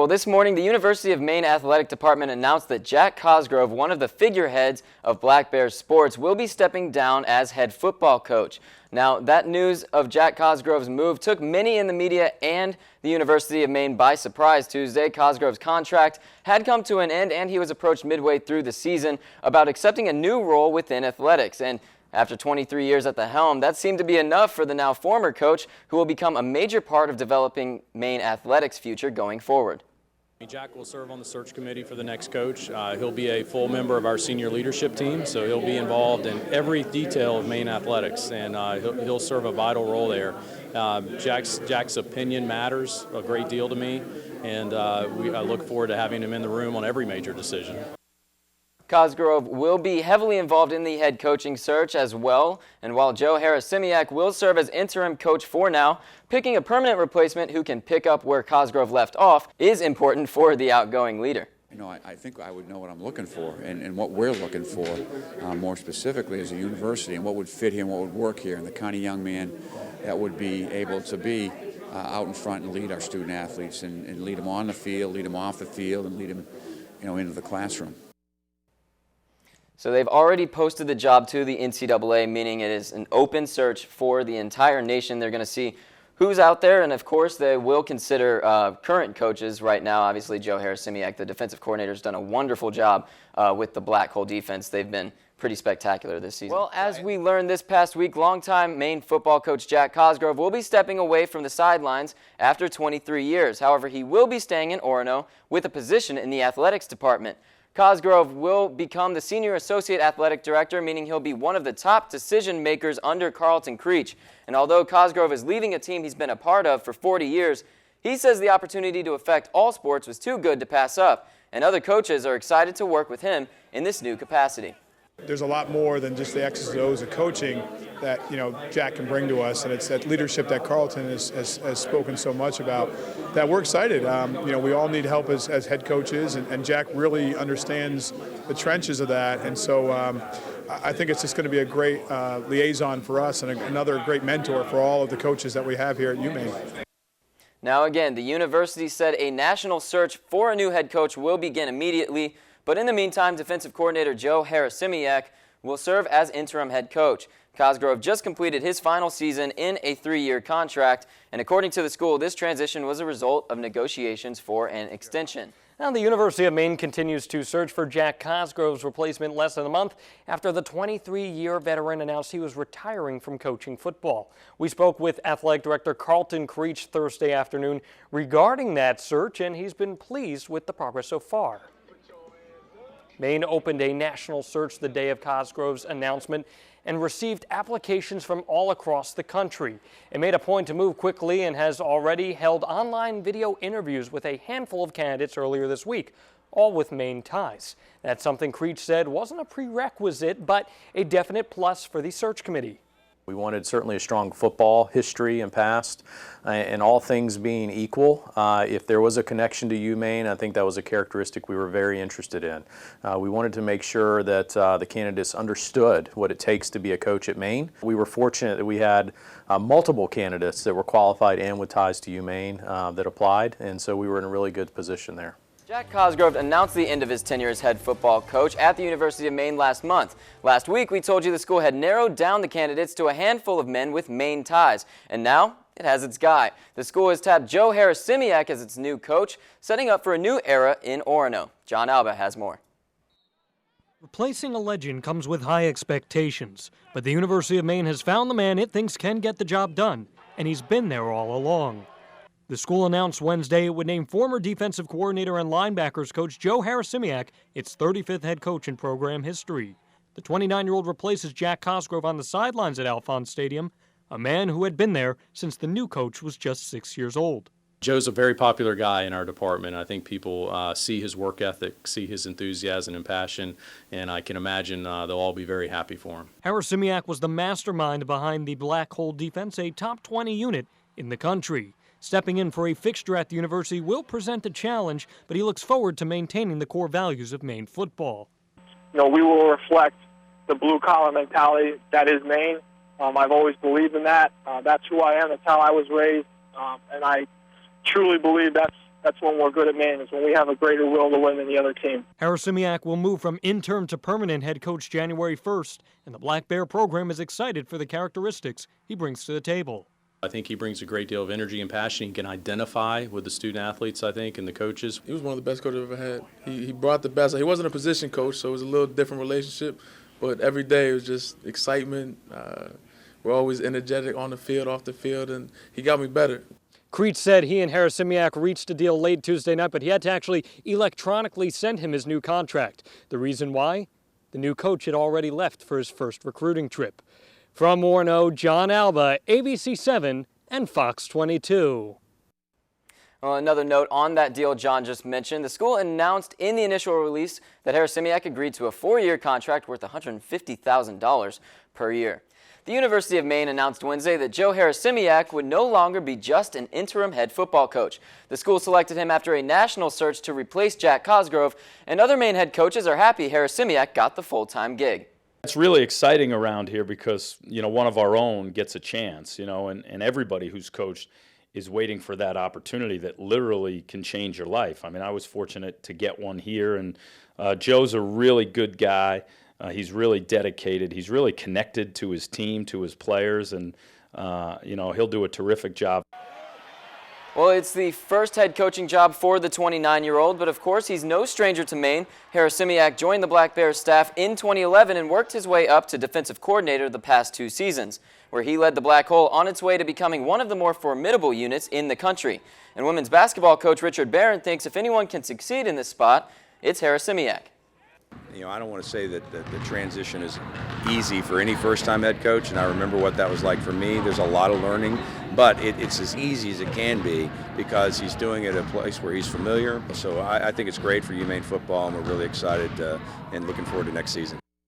Well, this morning, the University of Maine Athletic Department announced that Jack Cosgrove, one of the figureheads of Black Bears sports, will be stepping down as head football coach. Now, that news of Jack Cosgrove's move took many in the media and the University of Maine by surprise Tuesday. Cosgrove's contract had come to an end, and he was approached midway through the season about accepting a new role within athletics. And after 23 years at the helm, that seemed to be enough for the now former coach, who will become a major part of developing Maine athletics' future going forward. Jack will serve on the search committee for the next coach. He'll be a full member of our senior leadership team, so he'll be involved in every detail of Maine athletics, and he'll serve a vital role there. Jack's opinion matters a great deal to me, and I look forward to having him in the room on every major decision. Cosgrove will be heavily involved in the head coaching search as well, and while Joe Harris-Simiak will serve as interim coach for now, picking a permanent replacement who can pick up where Cosgrove left off is important for the outgoing leader. You know, I think I would know what I'm looking for and what we're looking for more specifically as a university, and what would fit him, what would work here, and the kind of young man that would be able to be out in front and lead our student athletes and lead them on the field, lead them off the field, and lead them, into the classroom. So they've already posted the job to the NCAA, meaning it is an open search for the entire nation. They're going to see who's out there, and of course they will consider current coaches right now. Obviously, Joe Harris-Simiak, the defensive coordinator, has done a wonderful job with the Black Hole defense. They've been pretty spectacular this season. Well, as we learned this past week, longtime Maine football coach Jack Cosgrove will be stepping away from the sidelines after 23 years. However, he will be staying in Orono with a position in the athletics department. Cosgrove will become the Senior Associate Athletic Director, meaning he'll be one of the top decision makers under Carlton Creech. And although Cosgrove is leaving a team he's been a part of for 40 years, he says the opportunity to affect all sports was too good to pass up, and other coaches are excited to work with him in this new capacity. There's a lot more than just the X's and O's of coaching that Jack can bring to us, and it's that leadership that Carlton has spoken so much about. That we're excited. We all need help as head coaches, and Jack really understands the trenches of that, and so I think it's just going to be a great liaison for us and another great mentor for all of the coaches that we have here at Umaine. Now again, the university said a national search for a new head coach will begin immediately. But in the meantime, defensive coordinator Joe Harris-Simiak will serve as interim head coach. Cosgrove just completed his final season in a 3-year contract, and according to the school, this transition was a result of negotiations for an extension. Now, the University of Maine continues to search for Jack Cosgrove's replacement less than a month after the 23-year veteran announced he was retiring from coaching football. We spoke with athletic director Carlton Creech Thursday afternoon regarding that search, and he's been pleased with the progress so far. Maine opened a national search the day of Cosgrove's announcement and received applications from all across the country. It made a point to move quickly and has already held online video interviews with a handful of candidates earlier this week, all with Maine ties. That's something Creech said wasn't a prerequisite, but a definite plus for the search committee. We wanted certainly a strong football history and past, and all things being equal, if there was a connection to UMaine, I think that was a characteristic we were very interested in. We wanted to make sure that the candidates understood what it takes to be a coach at Maine. We were fortunate that we had multiple candidates that were qualified and with ties to UMaine that applied, and so we were in a really good position there. Jack Cosgrove announced the end of his tenure as head football coach at the University of Maine last month. Last week, we told you the school had narrowed down the candidates to a handful of men with Maine ties, and now it has its guy. The school has tapped Joe Harris-Simiak as its new coach, setting up for a new era in Orono. John Alba has more. Replacing a legend comes with high expectations, but the University of Maine has found the man it thinks can get the job done, and he's been there all along. The school announced Wednesday it would name former defensive coordinator and linebackers coach Joe Harris-Simiak its 35th head coach in program history. The 29-year-old replaces Jack Cosgrove on the sidelines at Alphonse Stadium, a man who had been there since the new coach was just 6 years old. Joe's a very popular guy in our department. I think people see his work ethic, see his enthusiasm and passion, and I can imagine they'll all be very happy for him. Harris-Simiak was the mastermind behind the Black Hole defense, a top 20 unit in the country. Stepping in for a fixture at the university will present a challenge, but he looks forward to maintaining the core values of Maine football. We will reflect the blue-collar mentality that is Maine. I've always believed in that. That's who I am. That's how I was raised, and I truly believe that's that's when we're good at Maine, is when we have a greater will to win than the other team. Harrisimiak will move from intern to permanent head coach January 1st, and the Black Bear program is excited for the characteristics he brings to the table. I think he brings a great deal of energy and passion. He can identify with the student athletes, I think, and the coaches. He was one of the best coaches I've ever had. He brought the best. He wasn't a position coach, so it was a little different relationship, but every day it was just excitement. We're always energetic on the field, off the field, and he got me better. Creech said he and Harrisimiak reached a deal late Tuesday night, but he had to actually electronically send him his new contract. The reason why? The new coach had already left for his first recruiting trip. From Orono, John Alba, ABC 7 and Fox 22. Well, another note on that deal John just mentioned, the school announced in the initial release that Harrisimiak agreed to a 4-year contract worth $150,000 per year. The University of Maine announced Wednesday that Joe Harrisimiak would no longer be just an interim head football coach. The school selected him after a national search to replace Jack Cosgrove, and other Maine head coaches are happy Harrisimiak got the full-time gig. It's really exciting around here because, one of our own gets a chance, and everybody who's coached is waiting for that opportunity that literally can change your life. I mean, I was fortunate to get one here, and Joe's a really good guy. He's really dedicated. He's really connected to his team, to his players, and, he'll do a terrific job. Well, it's the first head coaching job for the 29-year-old, but of course he's no stranger to Maine. Harrisimiak joined the Black Bears staff in 2011 and worked his way up to defensive coordinator the past 2 seasons, where he led the Black Hole on its way to becoming one of the more formidable units in the country. And women's basketball coach Richard Barron thinks if anyone can succeed in this spot, it's Harrisimiak. I don't want to say that the transition is easy for any first-time head coach, and I remember what that was like for me. There's a lot of learning, but it's as easy as it can be because he's doing it at a place where he's familiar. So I think it's great for Umaine football, and we're really excited and looking forward to next season.